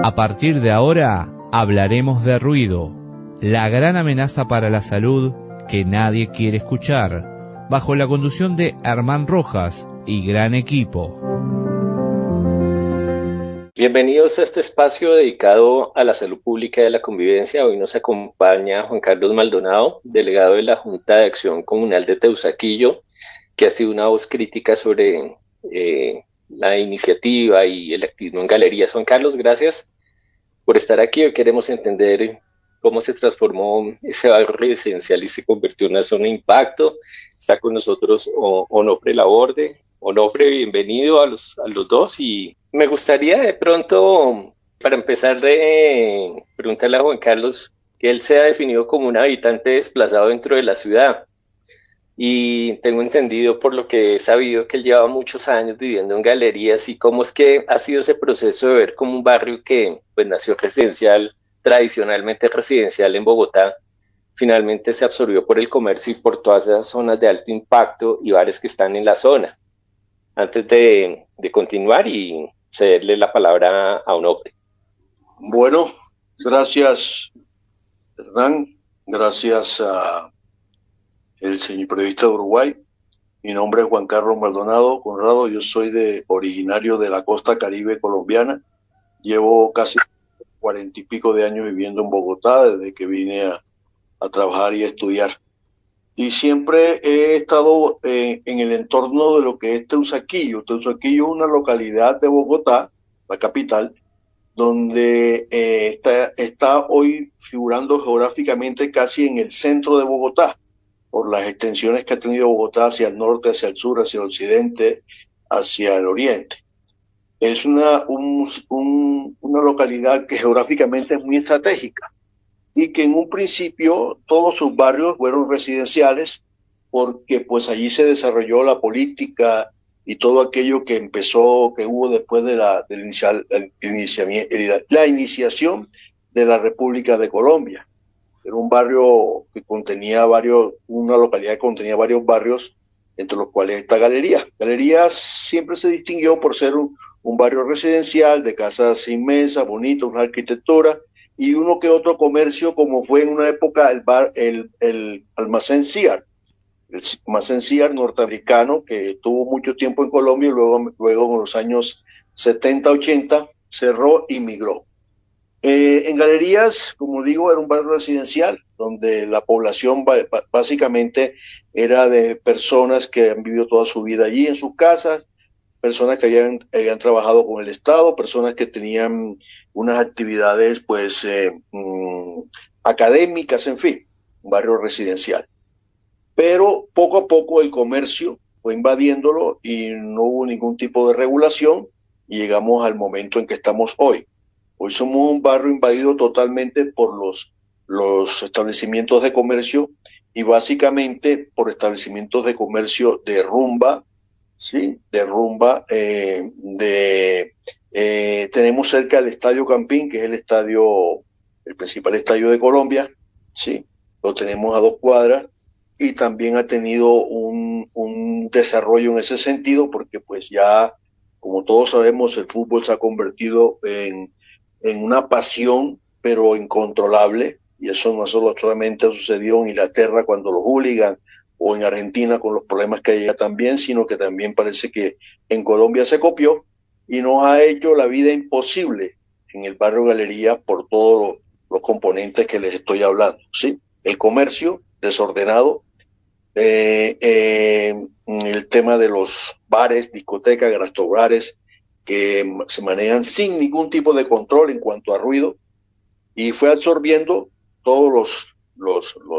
A partir de ahora, hablaremos de ruido, la gran amenaza para la salud que nadie quiere escuchar, bajo la conducción de Herman Rojas y gran equipo. Bienvenidos a este espacio dedicado a la salud pública y a la convivencia. Hoy nos acompaña Juan Carlos Maldonado, delegado de la Junta de Acción Comunal de Teusaquillo, que ha sido una voz crítica sobre la iniciativa y el activismo en galerías. Juan Carlos, gracias por estar aquí. Hoy queremos entender cómo se transformó ese barrio residencial y se convirtió en una zona de impacto. Está con nosotros Onofre Laborde. Onofre, bienvenido a los dos, y me gustaría de pronto, para empezar, de preguntarle a Juan Carlos que él se ha definido como un habitante desplazado dentro de la ciudad. Y tengo entendido, por lo que he sabido, que él lleva muchos años viviendo en galerías. ¿Y cómo es que ha sido ese proceso de ver como un barrio que pues nació residencial, tradicionalmente residencial en Bogotá, finalmente se absorbió por el comercio y por todas esas zonas de alto impacto y bares que están en la zona? Antes de continuar y cederle la palabra a Onofre. Bueno, gracias, Hernán. Gracias a el señor periodista de Uruguay. Mi nombre es Juan Carlos Maldonado Conrado. Yo soy originario de la costa caribe colombiana. Llevo casi 40 y pico de años viviendo en Bogotá desde que vine a trabajar y a estudiar. Y siempre he estado en el entorno de lo que es Teusaquillo. Teusaquillo es una localidad de Bogotá, la capital, donde está hoy figurando geográficamente casi en el centro de Bogotá, por las extensiones que ha tenido Bogotá hacia el norte, hacia el sur, hacia el occidente, hacia el oriente. Es una localidad que geográficamente es muy estratégica y que en un principio todos sus barrios fueron residenciales porque pues allí se desarrolló la política y todo aquello que hubo después de la iniciación de la República de Colombia. Era un barrio que contenía una localidad que contenía varios barrios, entre los cuales está Galerías. Galerías siempre se distinguió por ser un barrio residencial de casas inmensas, bonitas, una arquitectura y uno que otro comercio, como fue en una época el almacén Sears. El almacén Sears norteamericano, que estuvo mucho tiempo en Colombia y luego en los años 70, 80 cerró y migró. En Galerías, como digo, era un barrio residencial donde la población básicamente era de personas que han vivido toda su vida allí en sus casas, personas que habían trabajado con el Estado, personas que tenían unas actividades pues académicas, en fin, un barrio residencial. Pero poco a poco el comercio fue invadiéndolo y no hubo ningún tipo de regulación y llegamos al momento en que estamos hoy. Hoy somos un barrio invadido totalmente por los establecimientos de comercio y básicamente por establecimientos de comercio de rumba, ¿sí? Tenemos cerca el Estadio Campín, que es el principal estadio de Colombia, ¿sí? Lo tenemos a 2 cuadras y también ha tenido un desarrollo en ese sentido porque pues ya, como todos sabemos, el fútbol se ha convertido en una pasión, pero incontrolable, y eso no solamente sucedió en Inglaterra cuando los hooligans, o en Argentina con los problemas que hay allá también, sino que también parece que en Colombia se copió y nos ha hecho la vida imposible en el barrio Galería por todos los componentes que les estoy hablando, ¿sí? El comercio desordenado, el tema de los bares, discotecas, restaurantes, que se manejan sin ningún tipo de control en cuanto a ruido, y fue absorbiendo todos los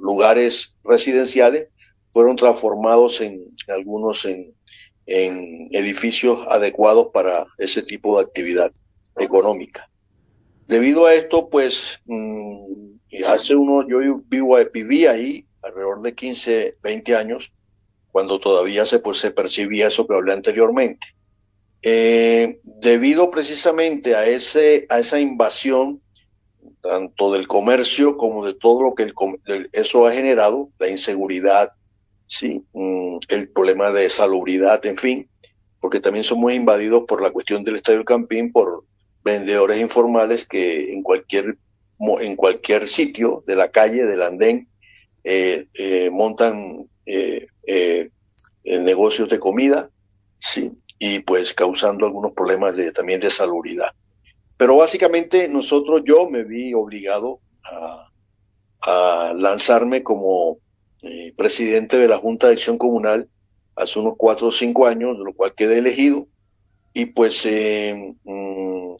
lugares residenciales, fueron transformados algunos en edificios adecuados para ese tipo de actividad económica. Debido a esto, pues, yo viví ahí alrededor de 15, 20 años, cuando todavía se percibía eso que hablé anteriormente. Debido precisamente a esa invasión, tanto del comercio como de todo lo que eso ha generado, la inseguridad, ¿sí? El problema de salubridad, en fin, porque también somos invadidos por la cuestión del Estadio del Campín, por vendedores informales que en cualquier sitio de la calle, del andén, montan negocios de comida, sí, y pues causando algunos problemas también de salubridad. Pero básicamente yo me vi obligado a lanzarme como presidente de la Junta de Acción Comunal hace unos 4 o 5 años, de lo cual quedé elegido, y pues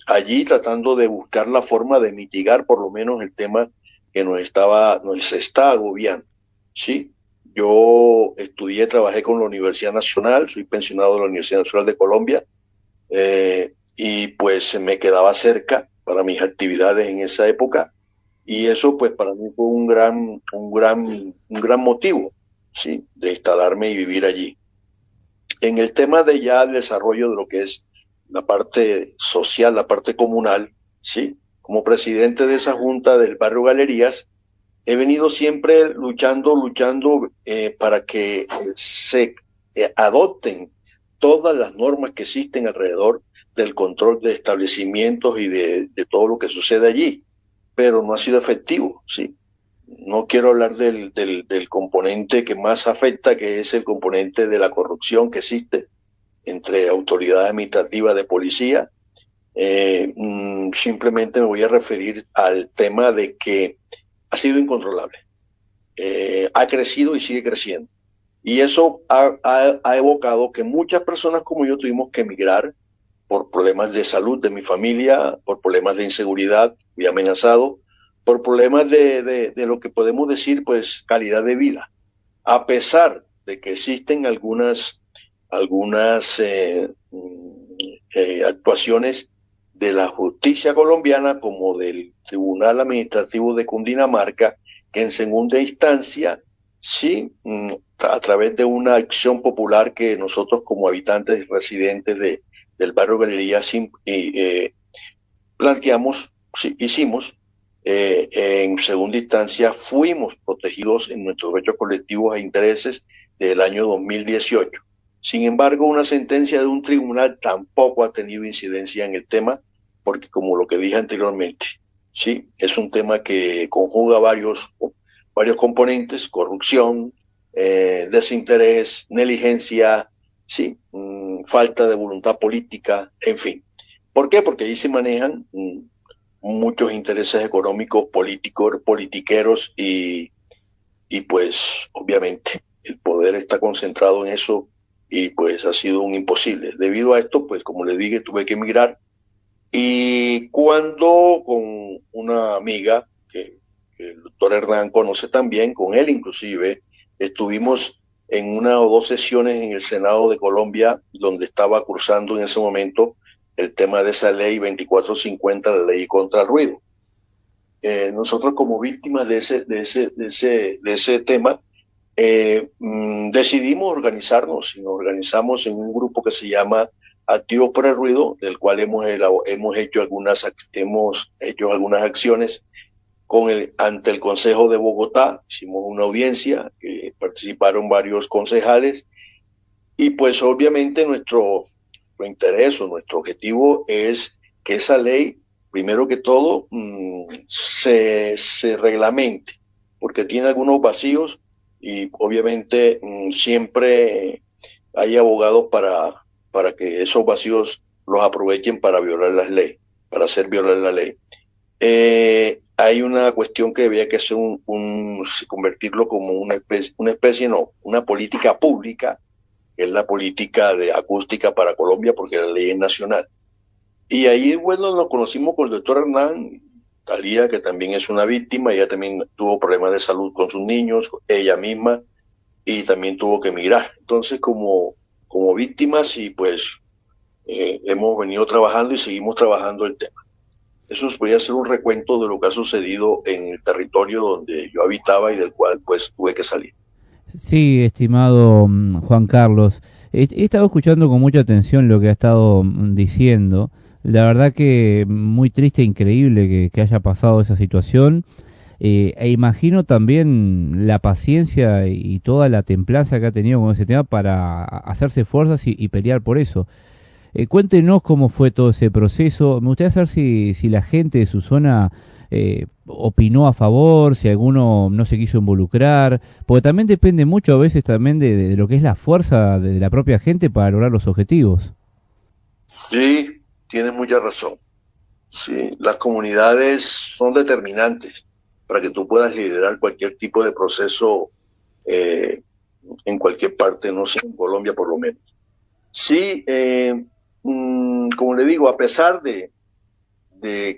allí tratando de buscar la forma de mitigar por lo menos el tema que nos está agobiando, ¿sí? Yo trabajé con la Universidad Nacional, soy pensionado de la Universidad Nacional de Colombia, y pues me quedaba cerca para mis actividades en esa época, y eso pues para mí fue un gran motivo, ¿sí?, de instalarme y vivir allí. En el tema de ya el desarrollo de lo que es la parte social, la parte comunal, ¿sí?, como presidente de esa junta del barrio Galerías, he venido siempre luchando para que se adopten todas las normas que existen alrededor del control de establecimientos y de todo lo que sucede allí, pero no ha sido efectivo, ¿sí? No quiero hablar del componente que más afecta, que es el componente de la corrupción que existe entre autoridades administrativas de policía. Simplemente me voy a referir al tema de que ha sido incontrolable. Ha crecido y sigue creciendo. Y eso ha evocado que muchas personas como yo tuvimos que emigrar por problemas de salud de mi familia, por problemas de inseguridad, fui amenazado, por problemas de lo que podemos decir, pues, calidad de vida. A pesar de que existen algunas actuaciones de la justicia colombiana, como del Tribunal Administrativo de Cundinamarca, que en segunda instancia, sí, a través de una acción popular que nosotros como habitantes y residentes del barrio Galerías planteamos, sí, hicimos, en segunda instancia fuimos protegidos en nuestros derechos colectivos e intereses del año 2018. Sin embargo, una sentencia de un tribunal tampoco ha tenido incidencia en el tema, porque como lo que dije anteriormente, sí, es un tema que conjuga varios componentes: corrupción, desinterés, negligencia, sí, falta de voluntad política, en fin. ¿Por qué? Porque ahí se manejan muchos intereses económicos, políticos, politiqueros, y pues obviamente el poder está concentrado en eso, y pues ha sido un imposible. Debido a esto, pues como le dije, tuve que emigrar, y cuando con una amiga que el doctor Hernán conoce también, con él inclusive, estuvimos en 1 o 2 sesiones en el Senado de Colombia, donde estaba cursando en ese momento el tema de esa ley 2450, la ley contra el ruido. Nosotros como víctimas de ese tema, decidimos organizarnos y nos organizamos en un grupo que se llama Activos por el Ruido, del cual hemos hecho algunas acciones ante el Consejo de Bogotá. Hicimos una audiencia, que participaron varios concejales, y pues obviamente nuestro interés o nuestro objetivo es que esa ley, primero que todo, se reglamente, porque tiene algunos vacíos, y obviamente siempre hay abogados para que esos vacíos los aprovechen para violar las leyes, para hacer violar la ley. Hay una cuestión que había que hacer convertirlo como una política pública, que es la política de acústica para Colombia, porque la ley es nacional. Y ahí, bueno, nos conocimos con el doctor Hernán, Talía, que también es una víctima. Ella también tuvo problemas de salud con sus niños, ella misma, y también tuvo que emigrar. Entonces, como víctimas, y pues hemos venido trabajando y seguimos trabajando el tema. Eso podría ser un recuento de lo que ha sucedido en el territorio donde yo habitaba y del cual pues tuve que salir. Sí, estimado Juan Carlos, he estado escuchando con mucha atención lo que ha estado diciendo. La verdad que muy triste e increíble que haya pasado esa situación, e imagino también la paciencia y toda la templanza que ha tenido con ese tema para hacerse fuerzas y pelear por eso. Cuéntenos cómo fue todo ese proceso. Me gustaría saber si la gente de su zona opinó a favor, si alguno no se quiso involucrar, porque también depende mucho a veces también de lo que es la fuerza de la propia gente para lograr los objetivos. Sí, tienes mucha razón. Sí, las comunidades son determinantes para que tú puedas liderar cualquier tipo de proceso eh, en cualquier parte, no sé, en Colombia por lo menos. Sí, como le digo, a pesar de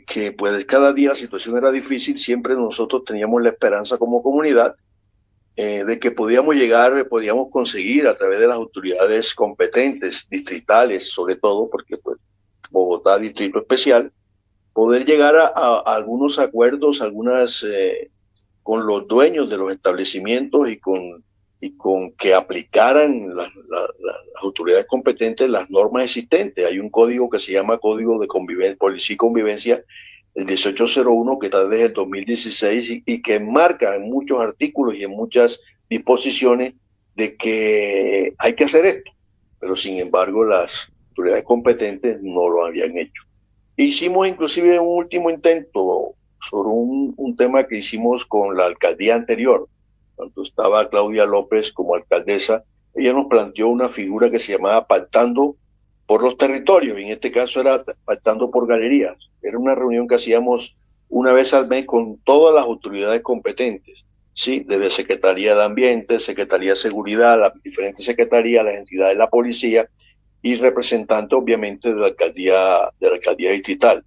que pues cada día la situación era difícil, siempre nosotros teníamos la esperanza como comunidad de que podíamos llegar, podíamos conseguir a través de las autoridades competentes, distritales sobre todo, porque pues Bogotá, distrito especial, poder llegar a algunos acuerdos, con los dueños de los establecimientos y con que aplicaran las autoridades competentes las normas existentes. Hay un código que se llama Código de Convivencia, Policía y Convivencia, el 1801, que está desde el 2016 y que marca en muchos artículos y en muchas disposiciones de que hay que hacer esto, pero sin embargo las autoridades competentes no lo habían hecho. Hicimos inclusive un último intento sobre un tema que hicimos con la alcaldía anterior, cuando estaba Claudia López como alcaldesa. Ella nos planteó una figura que se llamaba Pactando por los Territorios, y en este caso era Pactando por Galerías. Era una reunión que hacíamos una vez al mes con todas las autoridades competentes, ¿sí? Desde Secretaría de Ambiente, Secretaría de Seguridad, las diferentes secretarías, las entidades de la policía, y representante obviamente de la alcaldía distrital.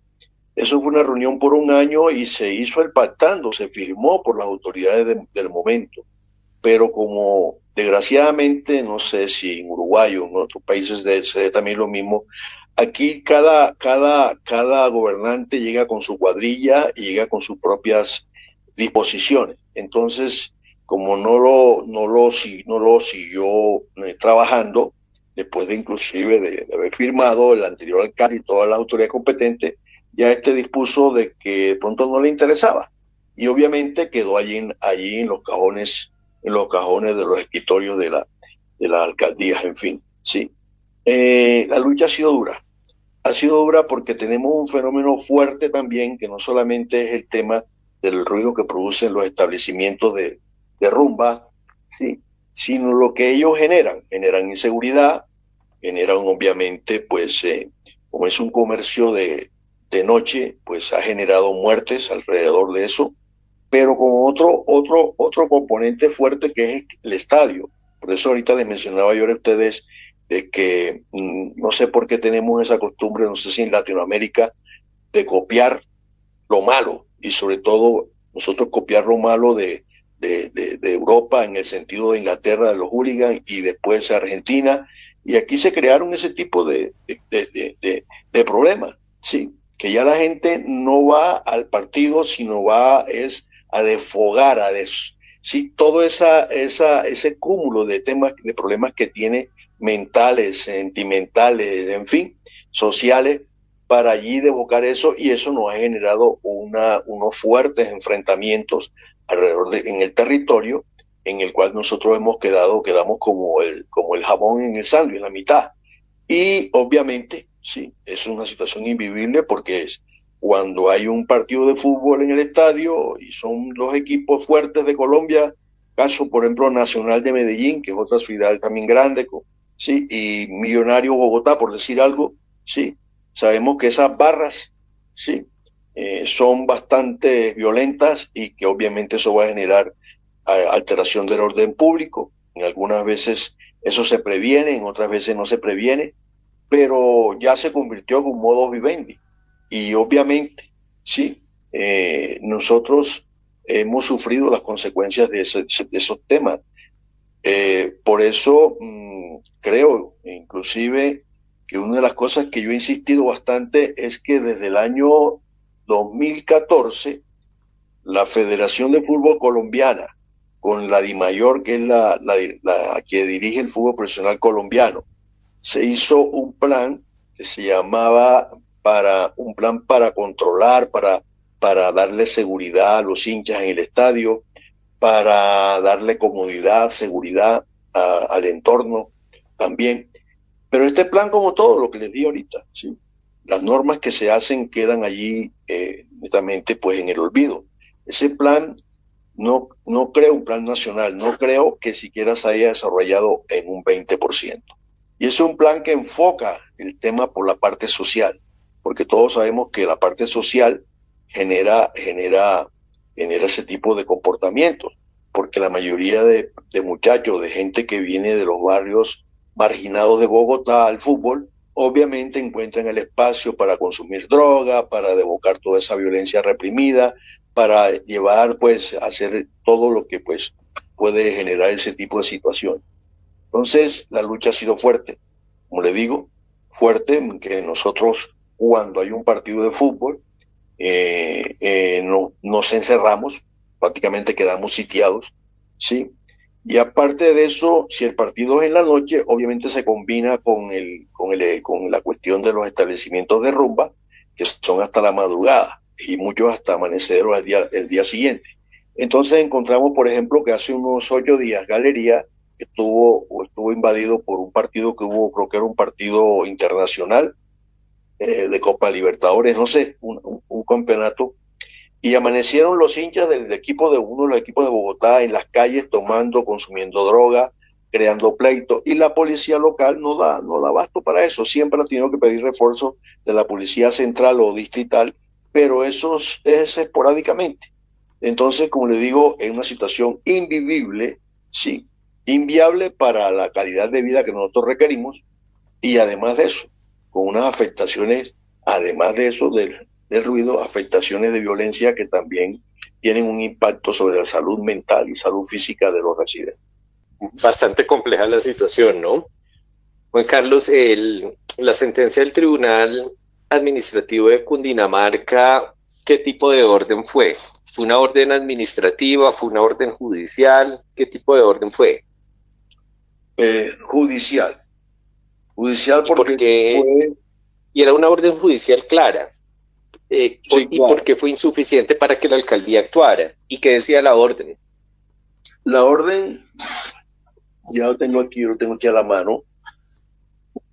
Eso fue una reunión por un año y se hizo el pactando, se firmó por las autoridades del momento. Pero como desgraciadamente, no sé si en Uruguay o en otros países se dé también lo mismo, aquí cada gobernante llega con su cuadrilla y llega con sus propias disposiciones. Entonces, como no lo siguió trabajando, después de inclusive de haber firmado el anterior alcalde y todas las autoridades competentes, ya dispuso de que de pronto no le interesaba. Y obviamente quedó allí en los cajones de los escritorios de las alcaldías, en fin, sí. La lucha ha sido dura porque tenemos un fenómeno fuerte también, que no solamente es el tema del ruido que producen los establecimientos de rumba, sí, sino lo que ellos generan inseguridad, generan obviamente, pues, como es un comercio de noche, pues ha generado muertes alrededor de eso, pero con otro componente fuerte que es el estadio. Por eso ahorita les mencionaba yo a ustedes de que no sé por qué tenemos esa costumbre, no sé si en Latinoamérica, de copiar lo malo, y sobre todo nosotros copiar lo malo de Europa, en el sentido de Inglaterra, de los hooligans, y después Argentina, y aquí se crearon ese tipo de problemas, ¿sí? Que ya la gente no va al partido, sino va a desfogar, sí, todo ese cúmulo de temas, de problemas que tiene, mentales, sentimentales, en fin, sociales, para allí desbocar eso, y eso nos ha generado unos fuertes enfrentamientos en el territorio, en el cual nosotros quedamos como el jamón en el sándwich, en la mitad. Y obviamente, sí, es una situación invivible, porque es cuando hay un partido de fútbol en el estadio y son los equipos fuertes de Colombia, caso por ejemplo Nacional de Medellín, que es otra ciudad también grande, sí, y Millonario Bogotá, por decir algo, sí, sabemos que esas barras, sí, son bastante violentas, y que obviamente eso va a generar alteración del orden público. En algunas veces eso se previene, en otras veces no se previene, pero ya se convirtió en un modus vivendi. Y obviamente, sí, nosotros hemos sufrido las consecuencias de esos temas. Por eso creo, inclusive, que una de las cosas que yo he insistido bastante es que desde el año 2014, la Federación de Fútbol Colombiana, con la DIMAYOR, que es la que dirige el fútbol profesional colombiano, se hizo un plan que se llamaba un plan para controlar, para darle seguridad a los hinchas en el estadio, para darle comodidad, seguridad al entorno también. Pero este plan, como todo lo que les di ahorita, ¿sí? Las normas que se hacen quedan allí netamente pues en el olvido. Ese plan no creo un plan nacional, no creo que siquiera se haya desarrollado en un 20%. Y es un plan que enfoca el tema por la parte social, porque todos sabemos que la parte social genera ese tipo de comportamientos, porque la mayoría de muchachos, de gente que viene de los barrios marginados de Bogotá al fútbol, obviamente encuentran el espacio para consumir droga, para devocar toda esa violencia reprimida, para llevar, pues, a hacer todo lo que, pues, puede generar ese tipo de situación. Entonces, la lucha ha sido fuerte, como le digo, fuerte, que nosotros, cuando hay un partido de fútbol, nos encerramos, prácticamente quedamos sitiados, ¿sí? Y aparte de eso, si el partido es en la noche, obviamente se combina con la cuestión de los establecimientos de rumba, que son hasta la madrugada y muchos hasta amanecer el día siguiente. Entonces encontramos, por ejemplo, que hace unos 8 días Galería estuvo invadido por un partido que hubo, creo que era un partido internacional de Copa Libertadores, no sé, un campeonato, y amanecieron los hinchas del equipo de uno de los equipos de Bogotá en las calles tomando, consumiendo droga, creando pleito, y la policía local no da abasto para eso. Siempre ha tenido que pedir refuerzos de la policía central o distrital, pero eso es esporádicamente. Entonces, como le digo, es una situación invivible, sí, inviable para la calidad de vida que nosotros requerimos, y además de eso, con unas afectaciones, además de eso, del ruido, afectaciones de violencia que también tienen un impacto sobre la salud mental y salud física de los residentes. Bastante compleja la situación, ¿no? Juan Carlos, la sentencia del Tribunal Administrativo de Cundinamarca, ¿qué tipo de orden fue? ¿Fue una orden administrativa? ¿Fue una orden judicial? ¿Qué tipo de orden fue? Judicial. Judicial porque fue... Y era una orden judicial clara. Sí, claro. ¿Y por qué fue insuficiente para que la alcaldía actuara? ¿Y qué decía la orden? La orden, ya lo tengo aquí a la mano.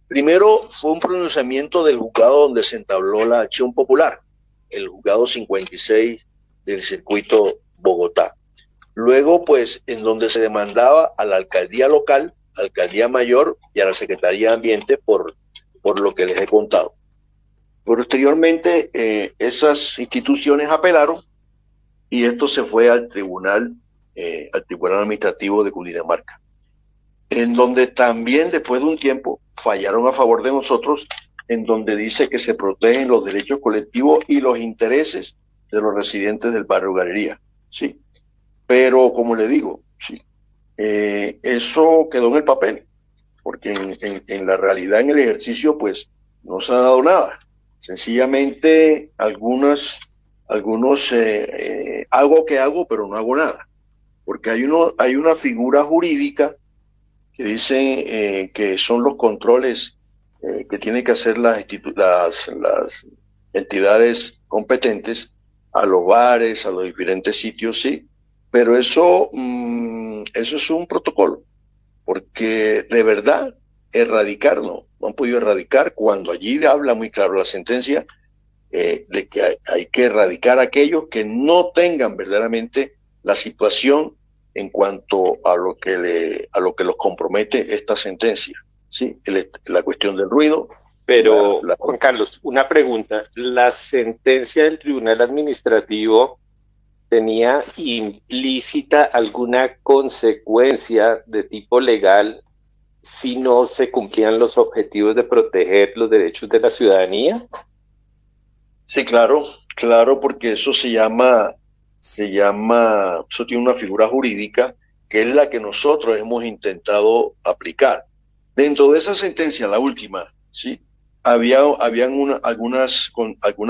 Primero fue un pronunciamiento del juzgado donde se entabló la acción popular, el juzgado 56 del circuito Bogotá. Luego, pues, en donde se demandaba a la alcaldía local, alcaldía mayor y a la Secretaría de Ambiente por lo que les he contado. Posteriormente, esas instituciones apelaron y esto se fue al Tribunal Administrativo de Cundinamarca, en donde también después de un tiempo fallaron a favor de nosotros, en donde dice que se protegen los derechos colectivos y los intereses de los residentes del barrio Galería, ¿sí? Pero, como le digo, sí, eso quedó en el papel, porque en la realidad, en el ejercicio, pues, no se ha dado nada. Sencillamente, algunos hago que hago, pero no hago nada. Porque hay una figura jurídica que dice que son los controles que tienen que hacer las entidades competentes a los bares, a los diferentes sitios, sí. Pero eso es un protocolo, porque de verdad erradicar no han podido erradicar, cuando allí habla muy claro la sentencia de que hay que erradicar a aquellos que no tengan verdaderamente la situación en cuanto a lo que los compromete esta sentencia, ¿sí? La cuestión del ruido. Pero, Juan Carlos, una pregunta. ¿La sentencia del Tribunal Administrativo tenía implícita alguna consecuencia de tipo legal si no se cumplían los objetivos de proteger los derechos de la ciudadanía? Sí, claro, porque eso eso tiene una figura jurídica que es la que nosotros hemos intentado aplicar. Dentro de esa sentencia, la última, ¿sí? Habían algunas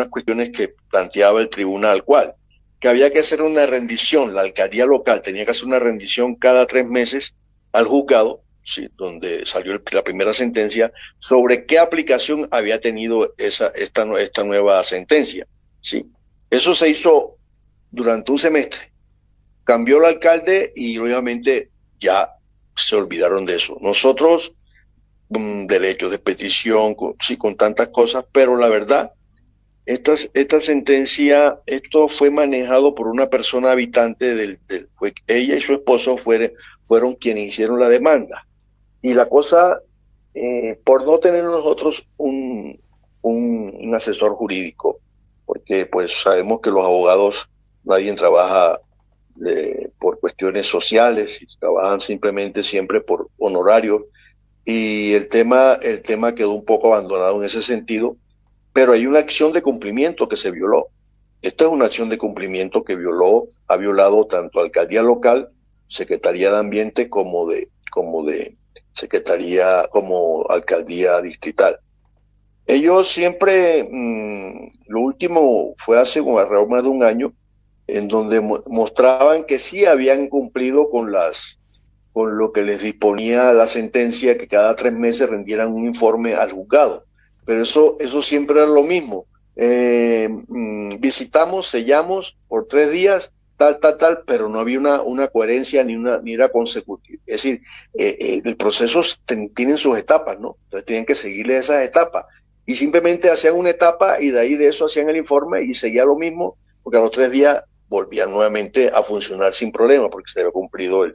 cuestiones que planteaba el tribunal, que había que hacer una rendición, la alcaldía local tenía que hacer una rendición cada 3 meses al juzgado, sí, donde salió la primera sentencia, sobre qué aplicación había tenido esta nueva sentencia, ¿sí? Eso se hizo durante un semestre. Cambió el alcalde y obviamente ya se olvidaron de eso. Nosotros derechos de petición, sí, con tantas cosas, pero la verdad, esta sentencia, esto fue manejado por una persona habitante ella y su esposo fueron quienes hicieron la demanda. Y la cosa, por no tener nosotros un asesor jurídico, porque pues sabemos que los abogados, nadie trabaja por cuestiones sociales, trabajan simplemente siempre por honorarios, y el tema quedó un poco abandonado en ese sentido, pero hay una acción de cumplimiento que se violó. Esta es una acción de cumplimiento que ha violado tanto alcaldía local, Secretaría de Ambiente, como de Secretaría, como alcaldía distrital. Ellos siempre, lo último fue hace alrededor más de un año, en donde mostraban que sí habían cumplido con lo que les disponía la sentencia, que cada 3 meses rendieran un informe al juzgado. Pero eso siempre era lo mismo. Visitamos, sellamos por 3 días, tal, pero no había una coherencia ni era consecutiva. Es decir, el proceso tienen sus etapas, ¿no? Entonces tienen que seguirle esas etapas. Y simplemente hacían una etapa y de ahí de eso hacían el informe y seguía lo mismo, porque a los 3 días volvían nuevamente a funcionar sin problema, porque se había cumplido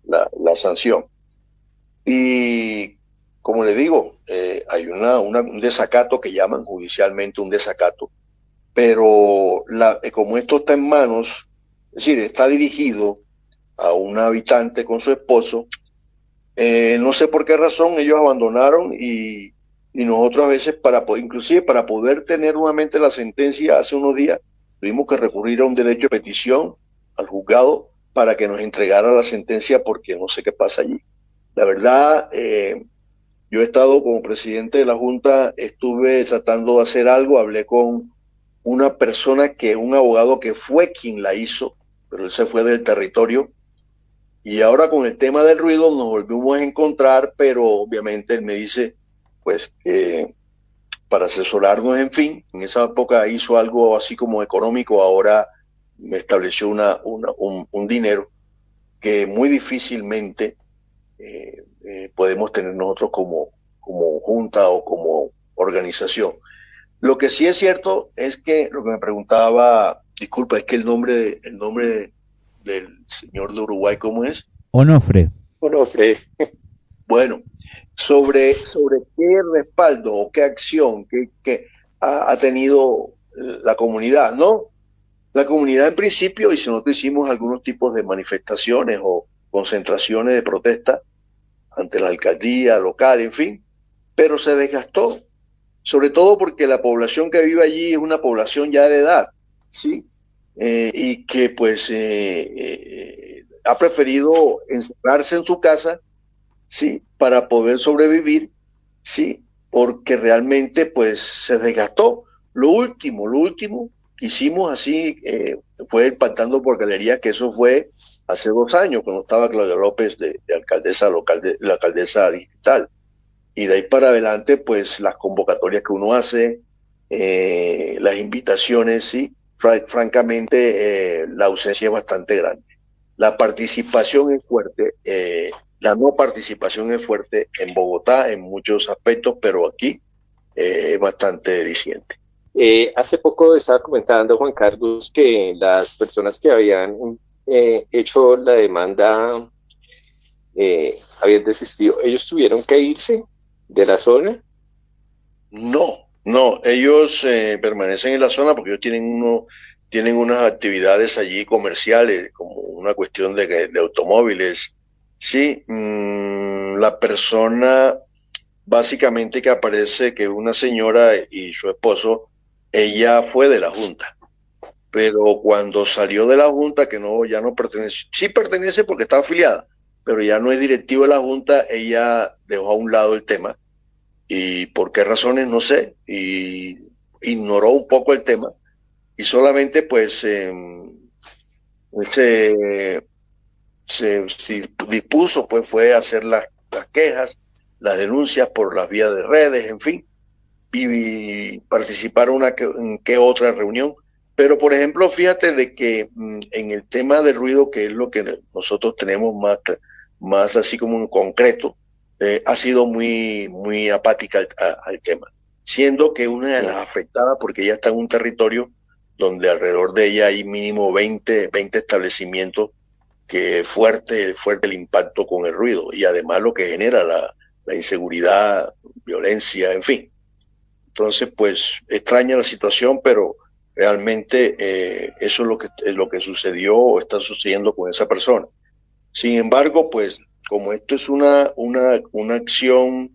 la sanción. Y como les digo, hay un desacato que llaman judicialmente un desacato, pero como esto está en manos, es decir, está dirigido a un habitante con su esposo, no sé por qué razón ellos abandonaron y nosotros a veces, inclusive para poder tener nuevamente la sentencia hace unos días, tuvimos que recurrir a un derecho de petición al juzgado para que nos entregara la sentencia, porque no sé qué pasa allí. La verdad, yo he estado como presidente de la Junta, estuve tratando de hacer algo, hablé con una persona un abogado que fue quien la hizo, pero él se fue del territorio, y ahora con el tema del ruido nos volvimos a encontrar, pero obviamente él me dice, pues, para asesorarnos, en fin, en esa época hizo algo así como económico, ahora me estableció un dinero que muy difícilmente podemos tener nosotros como junta o como organización. Lo que sí es cierto es que lo que me preguntaba, disculpa, es que el nombre del señor de Uruguay, ¿cómo es? Onofre. Bueno, sobre qué respaldo o qué acción que ha tenido la comunidad, ¿no? La comunidad en principio, y si nosotros hicimos algunos tipos de manifestaciones o concentraciones de protesta ante la alcaldía local, en fin, pero se desgastó, sobre todo porque la población que vive allí es una población ya de edad, ¿sí? Y que pues ha preferido encerrarse en su casa, ¿sí? Para poder sobrevivir, ¿sí? Porque realmente pues se desgastó. Lo último que hicimos así fue el Pactando por Galerías, que eso fue hace 2 años, cuando estaba Claudia López de alcaldesa local, la alcaldesa distrital. Y de ahí para adelante, pues las convocatorias que uno hace, las invitaciones, sí, francamente la ausencia es bastante grande. La participación es fuerte, la no participación es fuerte en Bogotá en muchos aspectos, pero aquí es bastante diciente. Hace poco estaba comentando, Juan Carlos, que las personas que habían hecho la demanda habían desistido. ¿Ellos tuvieron que irse de la zona? No, ellos permanecen en la zona porque ellos tienen unas actividades allí comerciales, como una cuestión de automóviles. Sí, la persona básicamente que aparece, que es una señora y su esposo, ella fue de la Junta, pero cuando salió de la Junta, que ya no pertenece, sí pertenece porque está afiliada, pero ya no es directiva de la Junta, ella dejó a un lado el tema, y por qué razones no sé, y ignoró un poco el tema, y solamente pues se dispuso, pues fue a hacer las quejas, las denuncias por las vías de redes, en fin, y participar en qué otra reunión. Pero, por ejemplo, fíjate de que en el tema del ruido, que es lo que nosotros tenemos más así como en concreto, ha sido muy apática al tema, siendo que una de las afectadas, porque ella está en un territorio donde alrededor de ella hay mínimo 20 establecimientos, que es fuerte el impacto con el ruido y además lo que genera la inseguridad, violencia, en fin. Entonces, pues extraña la situación, pero realmente eso es lo que sucedió o está sucediendo con esa persona. Sin embargo, pues como esto es una acción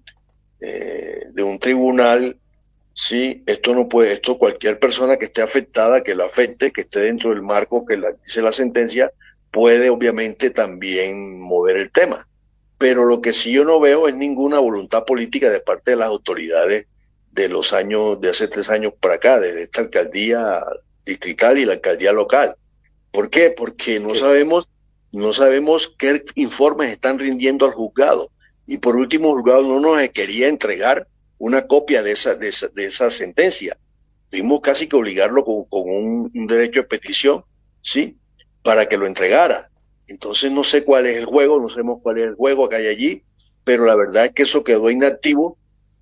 de un tribunal, sí, esto no puede, esto cualquier persona que esté afectada, que lo afecte, que esté dentro del marco que dice la sentencia, puede obviamente también mover el tema. Pero lo que sí yo no veo es ninguna voluntad política de parte de las autoridades de los años, de hace 3 años para acá, desde esta alcaldía distrital y la alcaldía local. ¿Por qué? Porque no sabemos qué informes están rindiendo al juzgado. Y por último, el juzgado no nos quería entregar una copia de esa sentencia. Tuvimos casi que obligarlo con un derecho de petición, ¿sí? Para que lo entregara. Entonces no sé cuál es el juego, no sabemos cuál es el juego que hay allí, pero la verdad es que eso quedó inactivo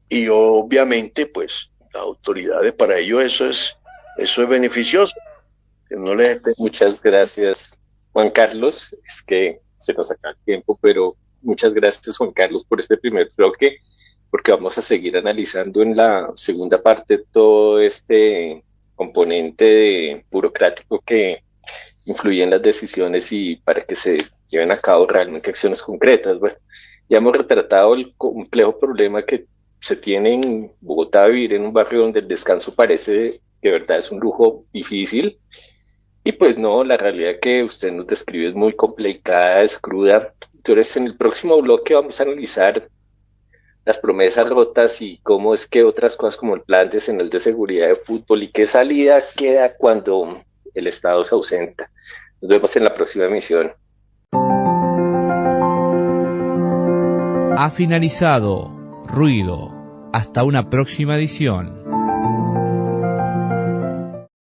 y obviamente pues las autoridades, para ellos eso es beneficioso. Que no les esté... Muchas gracias, Juan Carlos. Es que se nos acaba el tiempo, pero muchas gracias, Juan Carlos, por este primer bloque, porque vamos a seguir analizando en la segunda parte todo este componente burocrático que influye en las decisiones y para que se lleven a cabo realmente acciones concretas. Bueno, ya hemos retratado el complejo problema que se tiene en Bogotá, vivir en un barrio donde el descanso parece que de verdad es un lujo difícil. Y pues no, la realidad que usted nos describe es muy complicada, es cruda. Entonces, en el próximo bloque vamos a analizar las promesas rotas y cómo es que otras cosas como el Plan Decenal de Seguridad de Fútbol y qué salida queda cuando el Estado se ausenta. Nos vemos en la próxima emisión. Ha finalizado Ruido. Hasta una próxima edición.